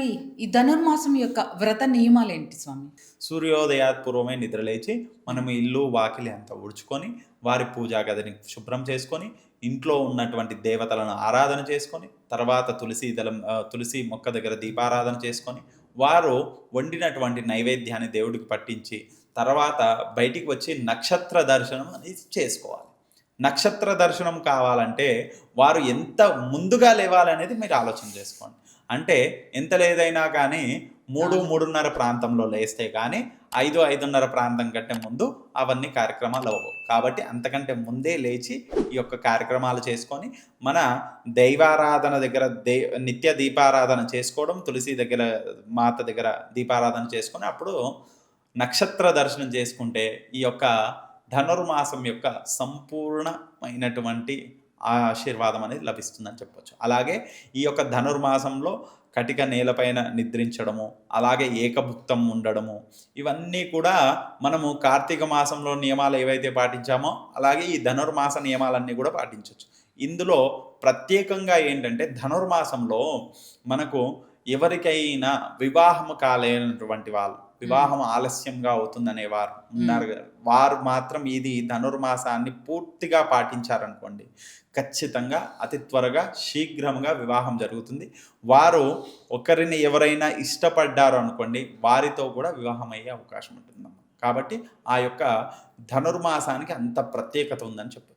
మరి ఈ ధనుర్మాసం యొక్క వ్రత నియమాలేంటి స్వామి? సూర్యోదయాత్ పూర్వమే నిద్రలేచి మనం ఇల్లు వాకిలి అంతా ఊడ్చుకొని వారి పూజా గదిని శుభ్రం చేసుకొని ఇంట్లో ఉన్నటువంటి దేవతలను ఆరాధన చేసుకొని తర్వాత తులసి మొక్క దగ్గర దీపారాధన చేసుకొని వారు వండినటువంటి నైవేద్యాన్ని దేవుడికి పట్టించి తర్వాత బయటికి వచ్చి నక్షత్ర దర్శనం అనేది చేసుకోవాలి. నక్షత్ర దర్శనం కావాలంటే వారు ఎంత ముందుగా లేవాలనేది మీరు ఆలోచన చేసుకోండి. అంటే ఎంత లేదైనా కానీ 3, 3:30 ప్రాంతంలో లేస్తే కానీ 5, 5:30 ప్రాంతం కంటే ముందు అవన్నీ కార్యక్రమాలు అవ్వవు. కాబట్టి అంతకంటే ముందే లేచి ఈ యొక్క కార్యక్రమాలు చేసుకొని మన దైవారాధన దగ్గర నిత్య దీపారాధన చేసుకోవడం, తులసి దగ్గర మాత దగ్గర దీపారాధన చేసుకొని అప్పుడు నక్షత్ర దర్శనం చేసుకుంటే ఈ యొక్క ధనుర్మాసం యొక్క సంపూర్ణమైనటువంటి ఆశీర్వాదం అనేది లభిస్తుందని చెప్పొచ్చు. అలాగే ఈ యొక్క ధనుర్మాసంలో కటిక నేలపైన నిద్రించడము, అలాగే ఏకభుక్తం ఉండడము, ఇవన్నీ కూడా మనము కార్తీక మాసంలో నియమాలు ఏవైతే పాటించామో అలాగే ఈ ధనుర్మాస నియమాలన్నీ కూడా పాటించవచ్చు. ఇందులో ప్రత్యేకంగా ఏంటంటే ధనుర్మాసంలో మనకు ఎవరికైనా వివాహము కాలేనటువంటి వాళ్ళు, వివాహం ఆలస్యంగా అవుతుందనే వారు ఉన్నారు కదా, వారు మాత్రం ఇది ధనుర్మాసాన్ని పూర్తిగా పాటించారనుకోండి ఖచ్చితంగా అతి త్వరగా శీఘ్రంగా వివాహం జరుగుతుంది. వారు ఒకరిని ఎవరైనా ఇష్టపడ్డారు అనుకోండి వారితో కూడా వివాహం అయ్యే అవకాశం ఉంటుందన్నమాట. కాబట్టి ఆ యొక్క ధనుర్మాసానికి అంత ప్రత్యేకత ఉందని చెప్పొచ్చు.